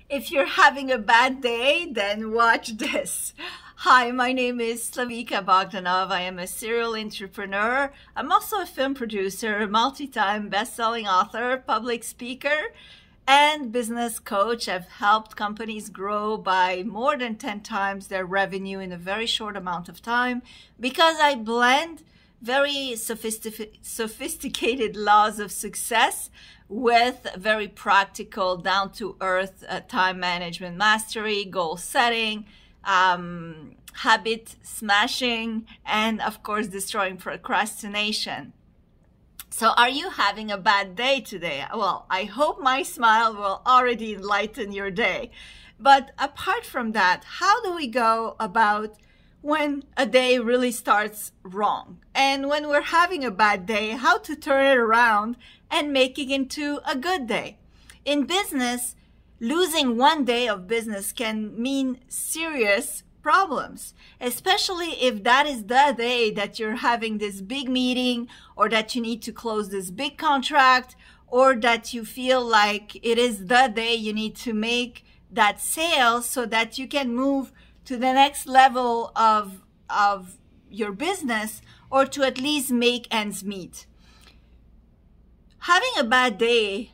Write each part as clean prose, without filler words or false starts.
If you're having a bad day, then watch this. Hi, my name is Slavika Bogdanov. I am a serial entrepreneur. I'm also a film producer, multi-time best-selling author, public speaker, and business coach. I've helped companies grow by more than 10 times their revenue in a very short amount of time because I blend very sophisticated laws of success with very practical, down-to-earth time management mastery, goal setting, habit smashing, and of course, destroying procrastination. So are you having a bad day today? Well, I hope my smile will already enlighten your day. But apart from that, how do we go about when a day really starts wrong? And when we're having a bad day, how to turn it around and make it into a good day? In business, losing one day of business can mean serious problems, especially if that is the day that you're having this big meeting, or that you need to close this big contract, or that you feel like it is the day you need to make that sale so that you can move to the next level of your business, or to at least make ends meet. Having a bad day,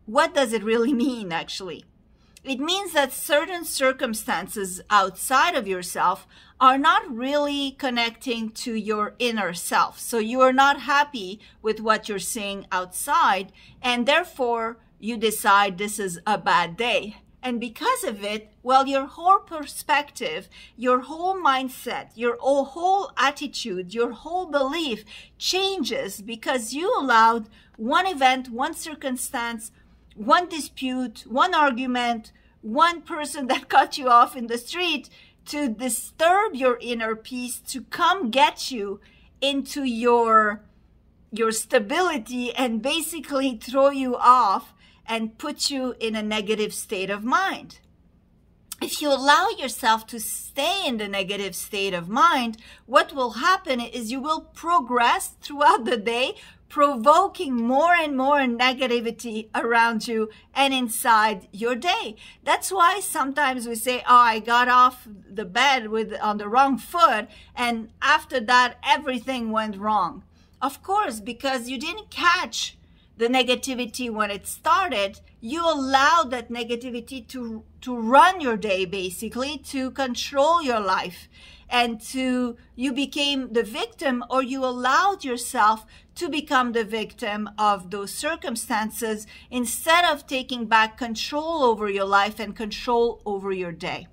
what does it really mean actually? It means that certain circumstances outside of yourself are not really connecting to your inner self. So you are not happy with what you're seeing outside, and therefore you decide this is a bad day. And because of it, well, your whole perspective, your whole mindset, your whole attitude, your whole belief changes because you allowed one event, one circumstance, one dispute, one argument, one person that cut you off in the street to disturb your inner peace, to come get you into your stability and basically throw you off and put you in a negative state of mind. If you allow yourself to stay in the negative state of mind, what will happen is you will progress throughout the day, provoking more and more negativity around you and inside your day. That's why sometimes we say, oh, I got off the bed on the wrong foot, and after that, everything went wrong. Of course, because you didn't catch the negativity when it started. You allowed that negativity to run your day, basically, to control your life. And you became the victim, or you allowed yourself to become the victim of those circumstances instead of taking back control over your life and control over your day.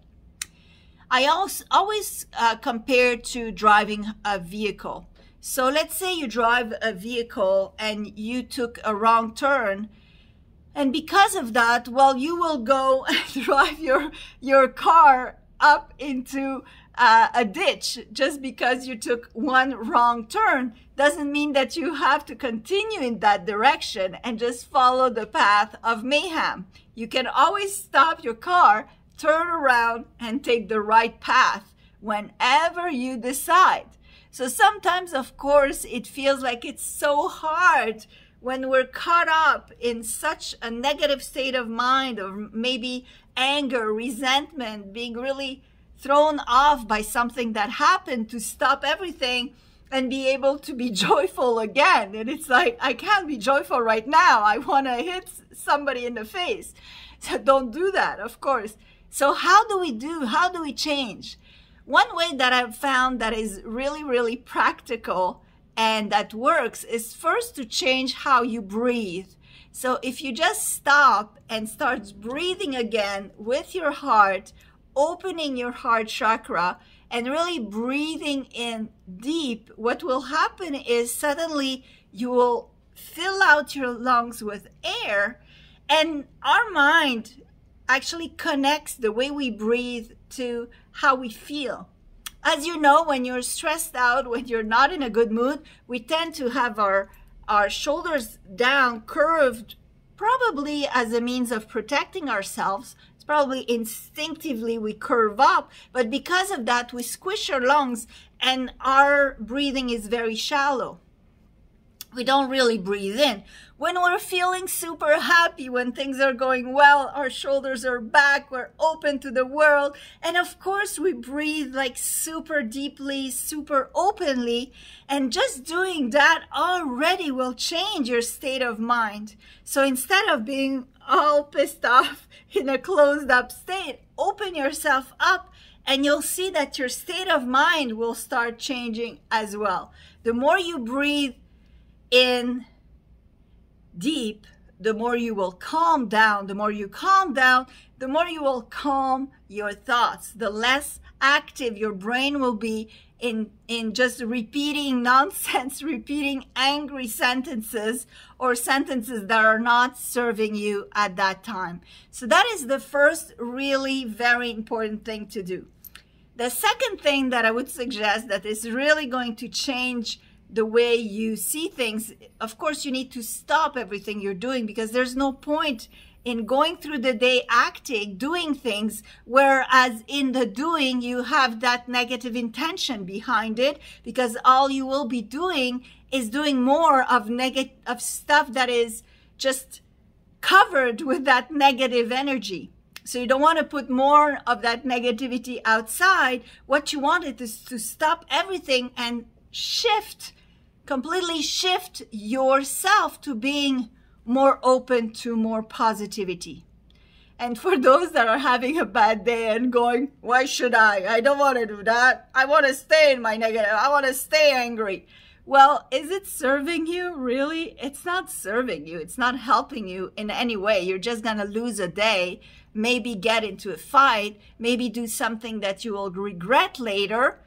I always compare to driving a vehicle. So let's say you drive a vehicle and you took a wrong turn. And because of that, well, you will go and drive your car up into a ditch. Just because you took one wrong turn doesn't mean that you have to continue in that direction and just follow the path of mayhem. You can always stop your car, turn around, and take the right path whenever you decide. So sometimes, of course, it feels like it's so hard when we're caught up in such a negative state of mind, or maybe anger, resentment, being really thrown off by something that happened, to stop everything and be able to be joyful again. And it's like, I can't be joyful right now. I want to hit somebody in the face. So don't do that, of course. So how do we change? One way that I've found that is really, really practical and that works is first to change how you breathe. So if you just stop and start breathing again with your heart, opening your heart chakra and really breathing in deep, what will happen is suddenly you will fill out your lungs with air, and our mind actually connects the way we breathe to how we feel. As you know, when you're stressed out, when you're not in a good mood, we tend to have our shoulders down, curved, probably as a means of protecting ourselves. It's probably instinctively we curve up, but because of that, we squish our lungs and our breathing is very shallow. We don't really breathe in. When we're feeling super happy, when things are going well, our shoulders are back, we're open to the world. And of course, we breathe like super deeply, super openly. And just doing that already will change your state of mind. So instead of being all pissed off in a closed up state, open yourself up and you'll see that your state of mind will start changing as well. The more you breathe in deep, the more you will calm down. The more you calm down, the more you will calm your thoughts. The less active your brain will be in just repeating nonsense, repeating angry sentences or sentences that are not serving you at that time. So that is the first really very important thing to do. The second thing that I would suggest that is really going to change the way you see things, of course, you need to stop everything you're doing, because there's no point in going through the day acting, doing things, whereas in the doing you have that negative intention behind it, because all you will be doing is doing more of stuff that is just covered with that negative energy. So you don't want to put more of that negativity outside. What you want is to stop everything and completely shift yourself to being more open to more positivity. And for those that are having a bad day and going, why should I don't want to do that. I want to stay in my negative. I want to stay angry. Well, is it serving you? Really? It's not serving you. It's not helping you in any way. You're just going to lose a day, maybe get into a fight, maybe do something that you will regret later,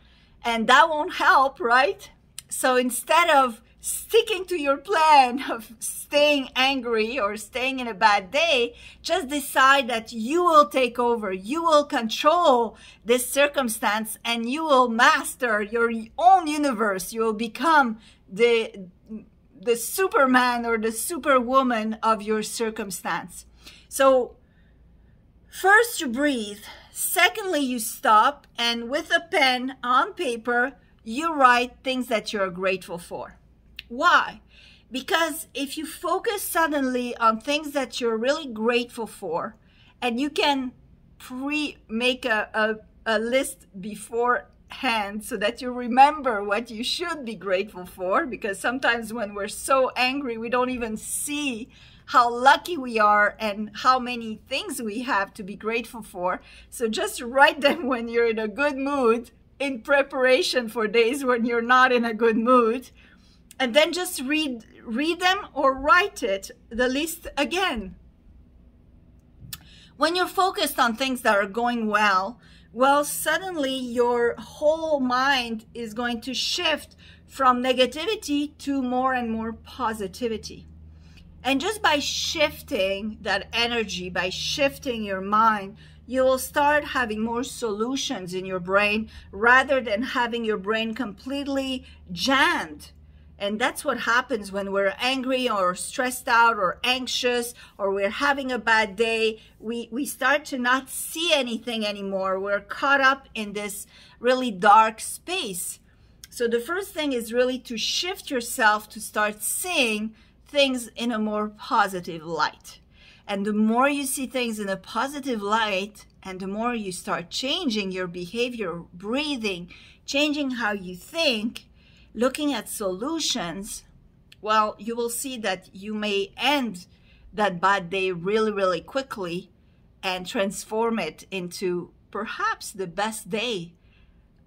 and that won't help, right? So instead of sticking to your plan of staying angry or staying in a bad day, just decide that you will take over, you will control this circumstance, and you will master your own universe. You will become the Superman or the Superwoman of your circumstance. So first you breathe, secondly you stop, and with a pen on paper, you write things that you're grateful for. Why? Because if you focus suddenly on things that you're really grateful for, and you can make a list beforehand so that you remember what you should be grateful for, because sometimes when we're so angry, we don't even see how lucky we are and how many things we have to be grateful for. So just write them when you're in a good mood, in preparation for days when you're not in a good mood. And then just read them or write the list again. When you're focused on things that are going well, suddenly your whole mind is going to shift from negativity to more and more positivity. And just by shifting that energy, by shifting your mind, you will start having more solutions in your brain rather than having your brain completely jammed. And that's what happens when we're angry or stressed out or anxious or we're having a bad day. We start to not see anything anymore. We're caught up in this really dark space. So the first thing is really to shift yourself to start seeing things in a more positive light. And the more you see things in a positive light, and the more you start changing your behavior, breathing, changing how you think, looking at solutions, well, you will see that you may end that bad day really, really quickly and transform it into perhaps the best day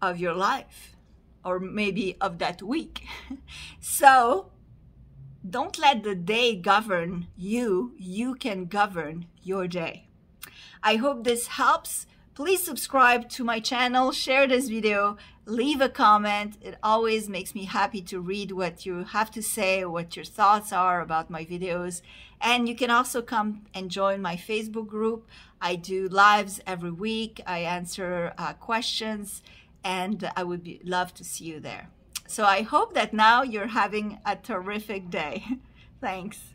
of your life, or maybe of that week. So don't let the day govern you. You can govern your day. I hope this helps. Please subscribe to my channel, share this video, leave a comment. It always makes me happy to read what you have to say, what your thoughts are about my videos. And you can also come and join my Facebook group. I do lives every week. I answer questions, and I would love to see you there. So I hope that now you're having a terrific day. Thanks.